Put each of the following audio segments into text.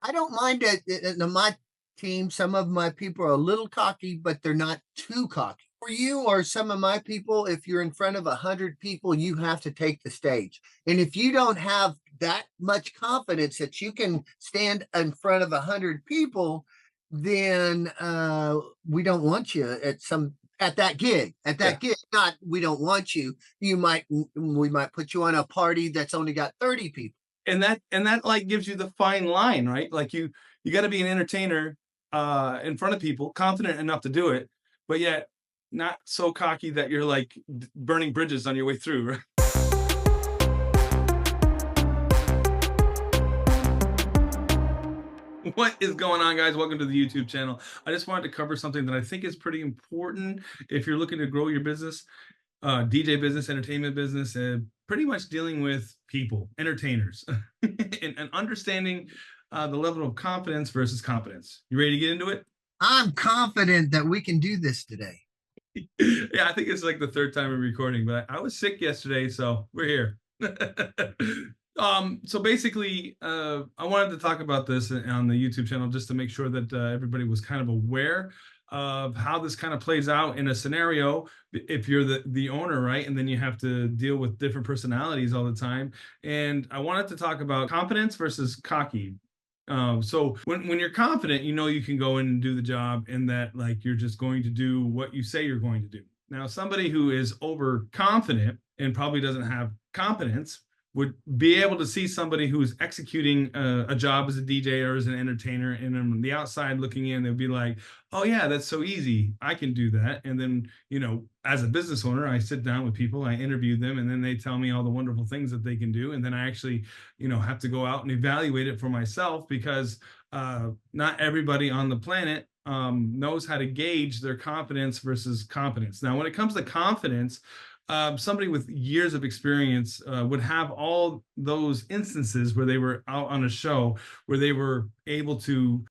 I don't mind it. In my team, some of my people are a little cocky, but they're not too cocky. For you or some of my people, if you're in front of 100 people, you have to take the stage. And if you don't have that much confidence that you can stand in front of 100 people, then we don't want you at that gig. At Yeah. that gig, not we don't want you. We might put you on a party that's only got 30 people. And that like gives you the fine line, right? Like you got to be an entertainer in front of people, confident enough to do it, but yet not so cocky that you're like burning bridges on your way through, right? What is going on, guys? Welcome to the YouTube channel. I just wanted to cover something that I think is pretty important if you're looking to grow your business, DJ business, entertainment business, and pretty much dealing with people, entertainers, and understanding the level of confidence versus competence. You ready to get into it? I'm confident that we can do this today. Yeah, I think it's like the third time we're recording, but I was sick yesterday, so we're here. So basically, I wanted to talk about this on the YouTube channel just to make sure that everybody was kind of aware of how this kind of plays out in a scenario if you're the owner, right? And then you have to deal with different personalities all the time. And I wanted to talk about confidence versus cocky. So when you're confident, you know you can go in and do the job, and that like you're just going to do what you say you're going to do. Now, somebody who is overconfident and probably doesn't have competence would be able to see somebody who's executing a job as a DJ or as an entertainer, and on the outside looking in, they'd be like, "Oh yeah, that's so easy. I can do that." And then, as a business owner, I sit down with people, I interview them, and then they tell me all the wonderful things that they can do, and then I actually, have to go out and evaluate it for myself because not everybody on the planet knows how to gauge their confidence versus competence. Now, when it comes to confidence, somebody with years of experience would have all those instances where they were out on a show where they were able to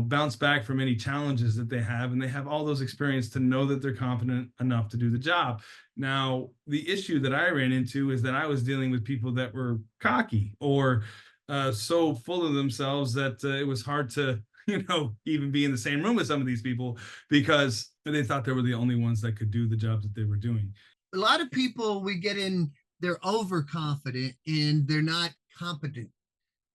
bounce back from any challenges that they have, and they have all those experience to know that they're confident enough to do the job. Now, the issue that I ran into is that I was dealing with people that were cocky or so full of themselves that it was hard to even be in the same room with some of these people because they thought they were the only ones that could do the jobs that they were doing. A lot of people we get in, they're overconfident and they're not competent.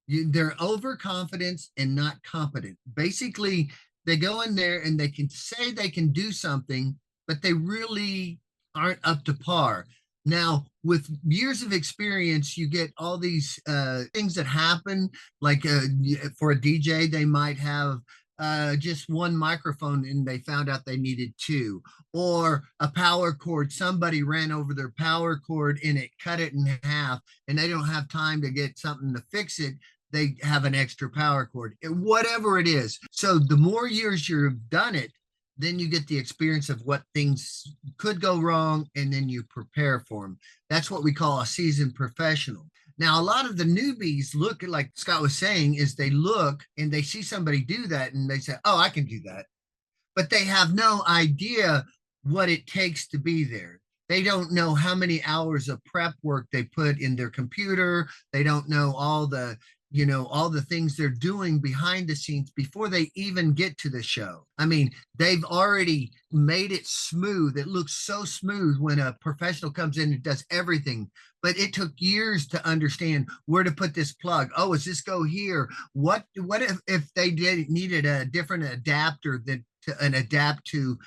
They're overconfident and not competent. Basically, they go in there and they can say they can do something, but they really aren't up to par. Now, with years of experience, you get all these things that happen. Like for a DJ, they might have just one microphone and they found out they needed two, or a power cord. Somebody ran over their power cord and it cut it in half, and they don't have time to get something to fix it. They have an extra power cord, whatever it is. So the more years you've done it, then you get the experience of what things could go wrong, and then you prepare for them. That's what we call a seasoned professional. Now, a lot of the newbies look, like Scott was saying, is they look and they see somebody do that and they say, "Oh, I can do that." But they have no idea what it takes to be there. They don't know how many hours of prep work they put in their computer. They don't know all the things they're doing behind the scenes before they even get to the show. I mean, they've already made it smooth. It looks so smooth when a professional comes in and does everything, but it took years to understand where to put this plug. Oh, does this go here? What if they needed a different adapter that and adapt to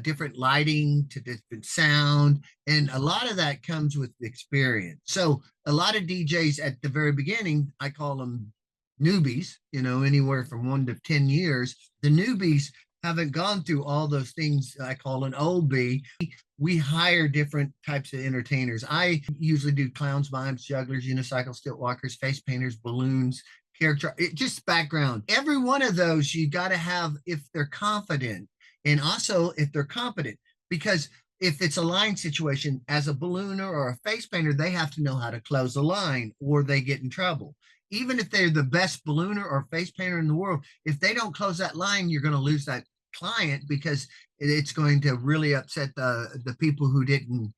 different lighting, to different sound, and a lot of that comes with experience. So a lot of DJs at the very beginning, I call them newbies, anywhere from 1 to 10 years. The newbies haven't gone through all those things I call an OB. We hire different types of entertainers. I usually do clowns, mimes, jugglers, unicycle, stilt walkers, face painters, balloons, character, just background. Every one of those you got to have if they're confident, and also if they're competent, because if it's a line situation, as a ballooner or a face painter, they have to know how to close a line or they get in trouble. Even if they're the best ballooner or face painter in the world, if they don't close that line, you're going to lose that client because it's going to really upset the people who didn't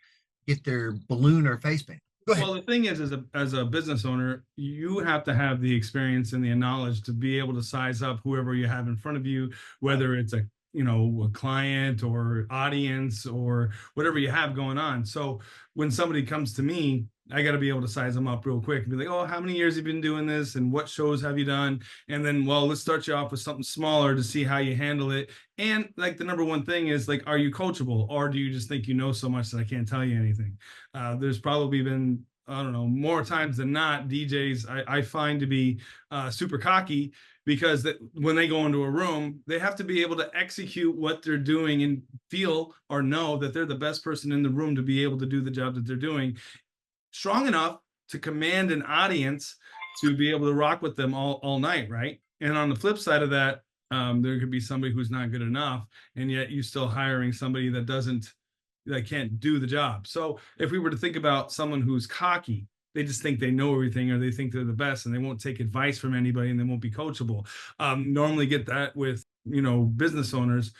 get their balloon or face paint. Go ahead. Well, the thing is, as a business owner, you have to have the experience and the knowledge to be able to size up whoever you have in front of you, whether it's a a client or audience or whatever you have going on. So when somebody comes to me, I got to be able to size them up real quick and be like, oh, how many years have you been doing this and what shows have you done? And then, well, let's start you off with something smaller to see how you handle it. And like the number one thing is like, are you coachable, or do you just think you know so much that I can't tell you anything? There's probably been, I don't know, more times than not, DJs I find to be super cocky, because when they go into a room, they have to be able to execute what they're doing and feel or know that they're the best person in the room to be able to do the job that they're doing, strong enough to command an audience to be able to rock with them all night, right? And on the flip side of that, there could be somebody who's not good enough, and yet you still hiring somebody that can't do the job. So if we were to think about someone who's cocky, they just think they know everything, or they think they're the best, and they won't take advice from anybody, and they won't be coachable. Normally get that with business owners,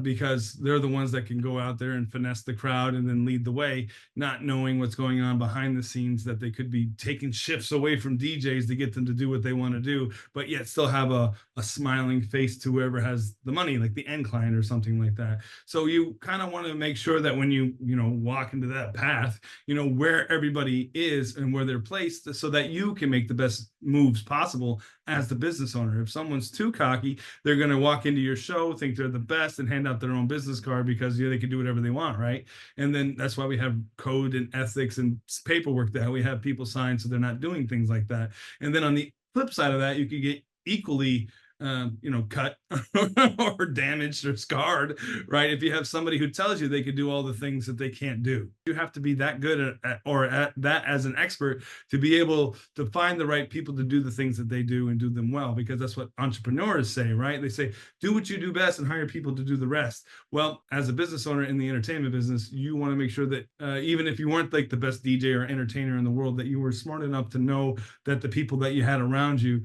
because they're the ones that can go out there and finesse the crowd and then lead the way, not knowing what's going on behind the scenes, that they could be taking shifts away from DJs to get them to do what they want to do, but yet still have a smiling face to whoever has the money, like the end client or something like that. So you kind of want to make sure that when you walk into that path, where everybody is and where they're placed, so that you can make the best moves possible as the business owner. If someone's too cocky, they're going to walk into your show, think they're the best, and hand out their own business card because they can do whatever they want, right? And then that's why we have code and ethics and paperwork that we have people sign, so they're not doing things like that. And then on the flip side of that, you could get equally cut or damaged or scarred, right? If you have somebody who tells you they could do all the things that they can't do. You have to be that good at that as an expert to be able to find the right people to do the things that they do and do them well, because that's what entrepreneurs say, right? They say, do what you do best and hire people to do the rest. Well, as a business owner in the entertainment business, you want to make sure that even if you weren't like the best DJ or entertainer in the world, that you were smart enough to know that the people that you had around you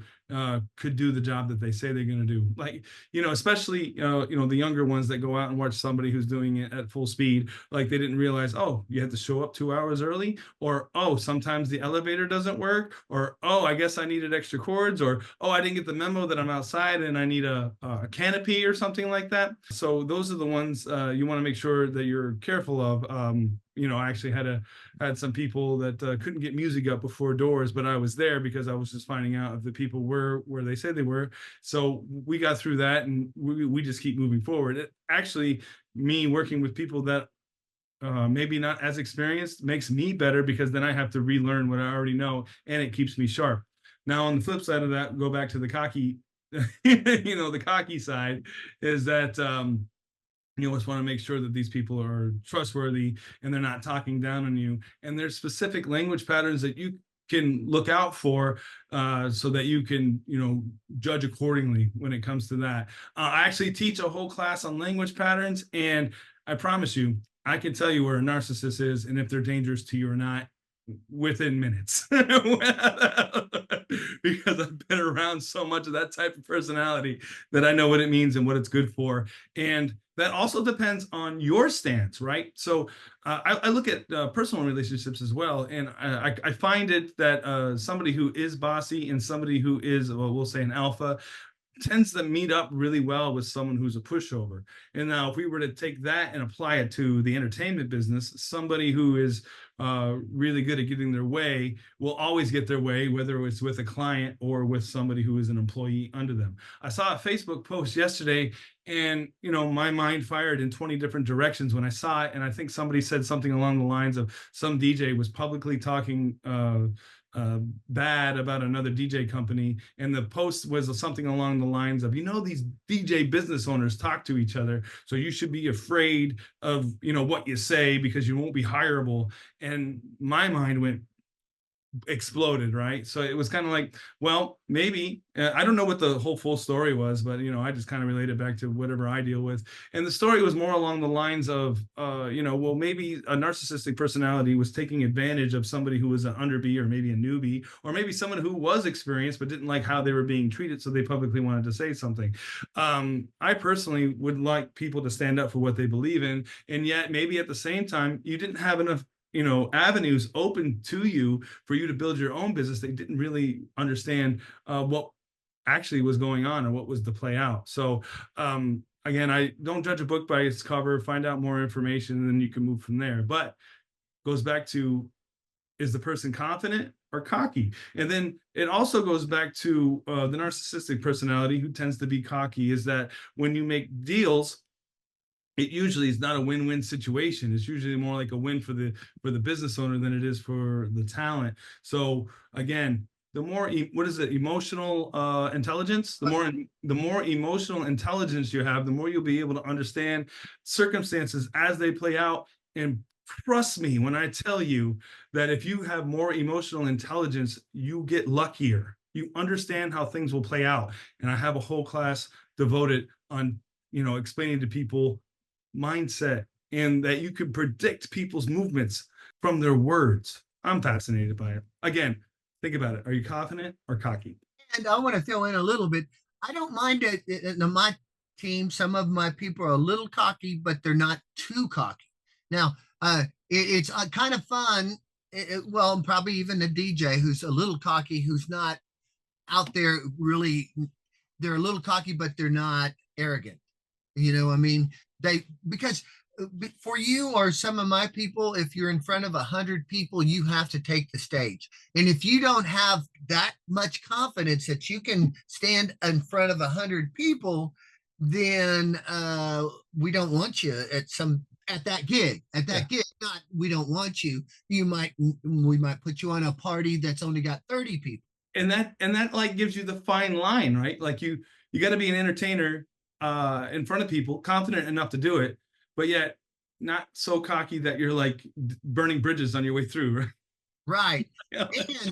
could do the job that they say they're going to do. Like, especially, the younger ones that go out and watch somebody who's doing it at full speed, like they didn't realize, oh, you had to show up 2 hours early, or, oh, sometimes the elevator doesn't work, or, oh, I guess I needed extra cords, or, oh, I didn't get the memo that I'm outside and I need a canopy or something like that. So those are the ones you want to make sure that you're careful of. I actually had some people that couldn't get music up before doors, but I was there because I was just finding out if the people were where they said they were. So we got through that, and we just keep moving forward. Actually, me working with people that maybe not as experienced makes me better, because then I have to relearn what I already know, and it keeps me sharp. Now, on the flip side of that, go back to the cocky, the cocky side is that you always want to make sure that these people are trustworthy and they're not talking down on you. And there's specific language patterns that you can look out for, so that you can, judge accordingly when it comes to that. I actually teach a whole class on language patterns, and I promise you, I can tell you where a narcissist is and if they're dangerous to you or not within minutes. Because I've been around so much of that type of personality that I know what it means and what it's good for. And that also depends on your stance, right? So I look at personal relationships as well, and I find it that somebody who is bossy and somebody who is, well, we'll say an alpha, tends to meet up really well with someone who's a pushover. And now if we were to take that and apply it to the entertainment business, somebody who is really good at getting their way will always get their way, whether it's with a client or with somebody who is an employee under them. I saw a Facebook post yesterday, and my mind fired in 20 different directions when I saw it. And I think somebody said something along the lines of some DJ was publicly talking bad about another DJ company, and the post was something along the lines of, these DJ business owners talk to each other, so you should be afraid of what you say because you won't be hireable. And my mind exploded, right? So it was kind of like, well, maybe I don't know what the whole full story was, but I just kind of related back to whatever I deal with. And the story was more along the lines of well, maybe a narcissistic personality was taking advantage of somebody who was an underbee, or maybe a newbie, or maybe someone who was experienced but didn't like how they were being treated, so they publicly wanted to say something. I personally would like people to stand up for what they believe in, and yet maybe at the same time you didn't have enough avenues open to you for you to build your own business. They didn't really understand what actually was going on and what was the play out. So again, I don't judge a book by its cover. Find out more information, and then you can move from there. But goes back to, is the person confident or cocky? And then it also goes back to the narcissistic personality, who tends to be cocky, is that when you make deals, it usually is not a win-win situation. It's usually more like a win for the business owner than it is for the talent. So again, the more what is it, emotional intelligence, the more emotional intelligence you have, the more you'll be able to understand circumstances as they play out. And trust me when I tell you that if you have more emotional intelligence, you get luckier. You understand how things will play out. And I have a whole class devoted on explaining to people mindset, and that you can predict people's movements from their words. I'm fascinated by it. Again, think about it. Are you confident or cocky? And I want to throw in a little bit. I don't mind it in my team. Some of my people are a little cocky, but they're not too cocky. Now, it's kind of fun. Well, probably even a DJ who's a little cocky, who's not out there really. They're a little cocky, but they're not arrogant. I mean, because for you or some of my people, if you're in front of 100 people, you have to take the stage. And if you don't have that much confidence that you can stand in front of 100 people, then we don't want you at that gig. Not we don't want you. We might put you on a party that's only got 30 people. And that like gives you the fine line, right? Like you got to be an entertainer in front of people, confident enough to do it, but yet not so cocky that you're like burning bridges on your way through. Right. And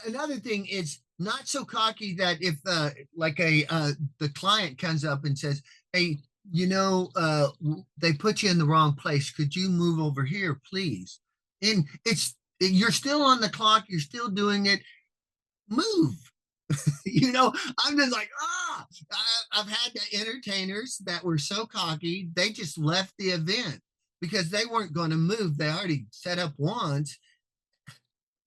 another thing is not so cocky that if the client comes up and says, hey, they put you in the wrong place. Could you move over here, please? And you're still on the clock. You're still doing it. Move. I'm just like, I've had entertainers that were so cocky, they just left the event because they weren't going to move. They already set up once.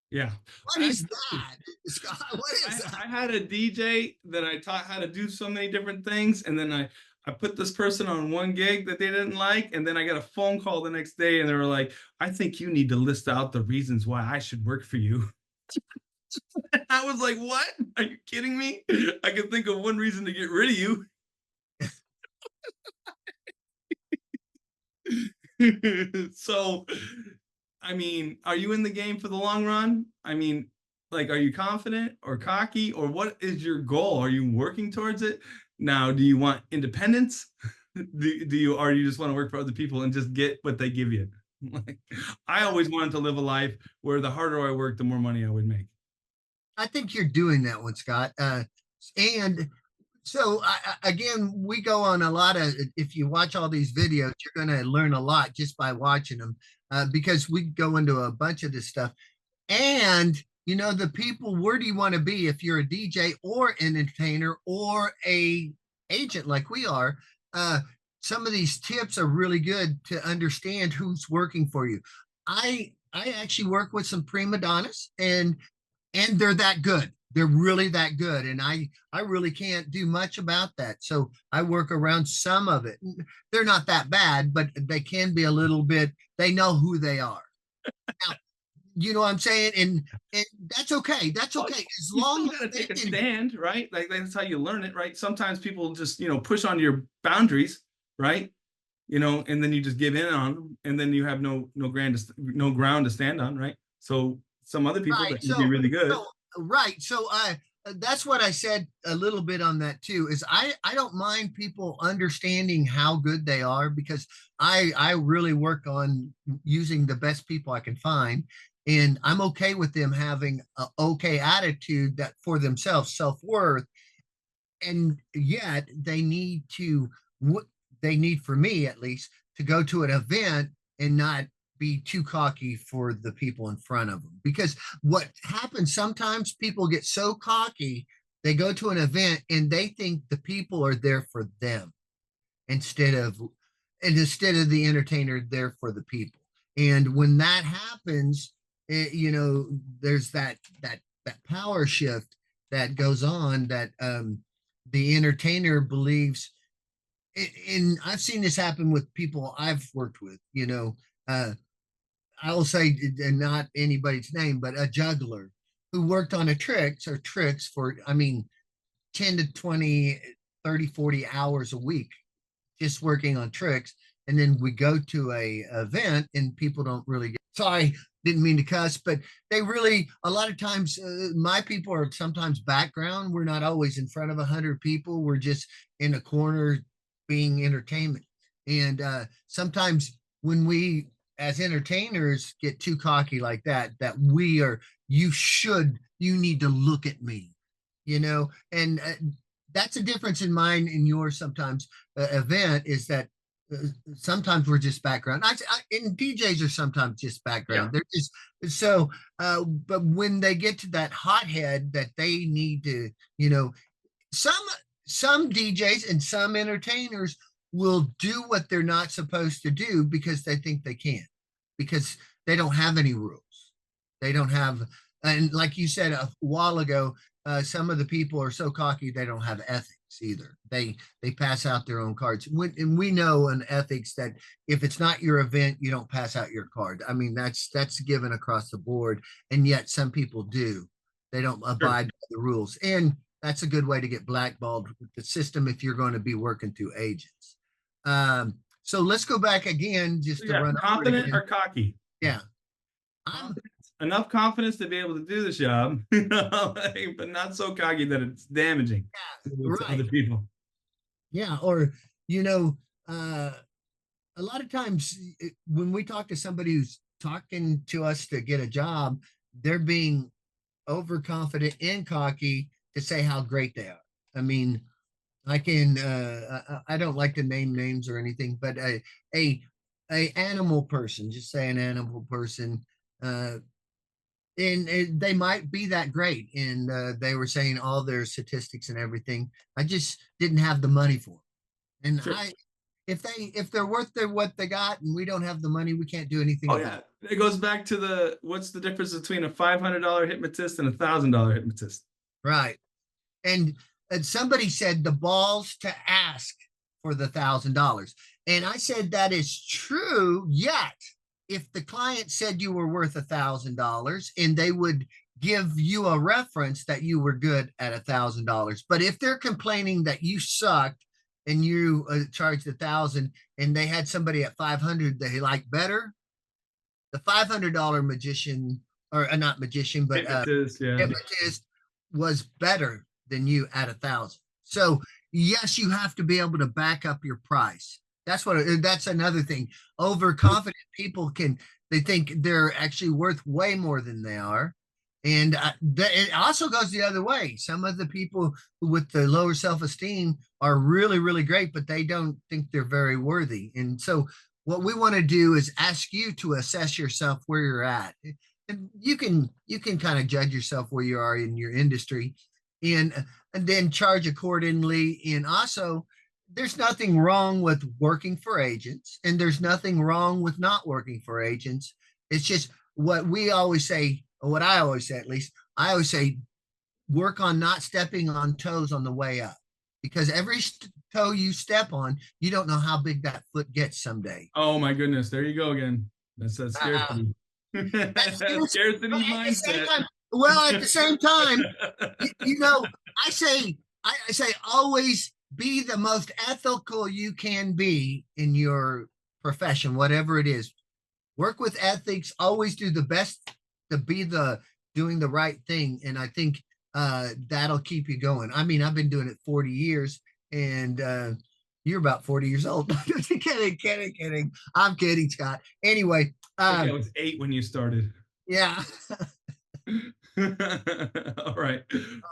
Yeah. What is that, Scott? What is that? I had a DJ that I taught how to do so many different things. And then I put this person on one gig that they didn't like. And then I got a phone call the next day and they were like, I think you need to list out the reasons why I should work for you. I was like, what? Are you kidding me? I can think of one reason to get rid of you. So, I mean, are you in the game for the long run? I mean, like, are you confident or cocky, or what is your goal? Are you working towards it? Now, do you want independence? Or you just want to work for other people and just get what they give you? I always wanted to live a life where the harder I worked, the more money I would make. I think you're doing that one, Scott. And so again, we go on a lot of, if you watch all these videos, you're going to learn a lot just by watching them because we go into a bunch of this stuff. And, the people, where do you want to be if you're a DJ or an entertainer or a agent like we are? Some of these tips are really good to understand who's working for you. I actually work with some prima donnas and they're that good. They're really that good. And I really can't do much about that. So I work around some of it. They're not that bad, but they can be a little bit, they know who they are. Now, you know what I'm saying? And that's okay. That's okay. As long as you take a stand, right? Like that's how you learn it, right? Sometimes people just, push on your boundaries, right? And then you just give in on them, and then you have no ground to stand on, right? So some other people that can be really good. So that's what I said a little bit on that too, is I don't mind people understanding how good they are because I really work on using the best people I can find. And I'm okay with them having an okay attitude that for themselves, self-worth. And yet they need for me at least to go to an event and not be too cocky for the people in front of them. Because what happens sometimes, people get so cocky, they go to an event and they think the people are there for them instead of the entertainer there for the people. And when that happens, there's that power shift that goes on that the entertainer believes. And I've seen this happen with people I've worked with. Uh, I will say, and not anybody's name, but a juggler who worked on tricks for, I mean, 10 to 20, 30, 40 hours a week just working on tricks. And then we go to a event and people don't really get, sorry, didn't mean to cuss, but they really, a lot of times, my people are sometimes background. We're not always in front of 100 people. We're just in a corner being entertainment. And sometimes when we, as entertainers, get too cocky like that you need to look at me, and that's a difference in mine and yours sometimes. Event is that sometimes we're just background. And DJs are sometimes just background. Yeah. They're just so. But when they get to that hothead that they need to, some some DJs and some entertainers will do what they're not supposed to do because they think they can, because they don't have any rules. They don't have, and like you said a while ago, some of the people are so cocky they don't have ethics either. They pass out their own cards, and we know in ethics that if it's not your event, you don't pass out your card. I mean, that's given across the board, and yet some people do. They don't abide by the rules, and that's a good way to get blackballed with the system if you're going to be working through agents. So let's go back again just to run confident or cocky. Yeah. Enough confidence to be able to do the job, but not so cocky that it's damaging to other people. Yeah, or a lot of times when we talk to somebody who's talking to us to get a job, they're being overconfident and cocky to say how great they are. I mean, I don't like to name names or anything, but a animal person, just say an animal person, and they might be that great, and they were saying all their statistics and everything. I just didn't have the money for them, and Sure. if they're worth what they got, and we don't have the money, we can't do anything about it. It goes back to what's the difference between a $500 hypnotist and a $1,000 hypnotist? Right. And somebody said the balls to ask for the $1,000. And I said that is true, yet if the client said you were worth $1,000 and they would give you a reference that you were good at $1,000. But if they're complaining that you sucked and you charged 1,000 and they had somebody at 500 they liked better, the $500 magician, or not magician, but hypnotist was better than you at 1,000. So yes, you have to be able to back up your price. That's another thing. Overconfident people they think they're actually worth way more than they are. And it also goes the other way. Some of the people with the lower self-esteem are really, really great, but they don't think they're very worthy. And so what we want to do is ask you to assess yourself where you're at. And you can kind of judge yourself where you are in your industry, and then charge accordingly. And also, there's nothing wrong with working for agents, and there's nothing wrong with not working for agents. It's just what we always say, or what I always say, at least I always say, work on not stepping on toes on the way up, because every toe you step on, you don't know how big that foot gets someday. Oh my goodness, there you go again. That's that scarcity. Scarcity mindset. At the same time, I say always be the most ethical you can be in your profession, whatever it is. Work with ethics, always do the best to be doing the right thing. And I think that'll keep you going. I mean, I've been doing it 40 years, and you're about 40 years old. Kidding. I'm kidding, Scott. Anyway. I was 8 when you started. Yeah. All right.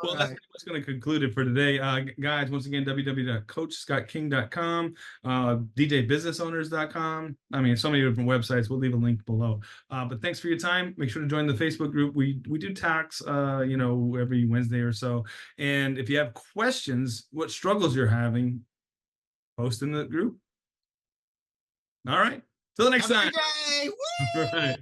Well, that's what's going to conclude it for today. Guys, once again, www.coachscottking.com, djbusinessowners.com. I mean, so many different websites. We'll leave a link below. But thanks for your time. Make sure to join the Facebook group. We do talks, every Wednesday or so. And if you have questions, what struggles you're having, post in the group. All right. Till the next time. Woo! Right.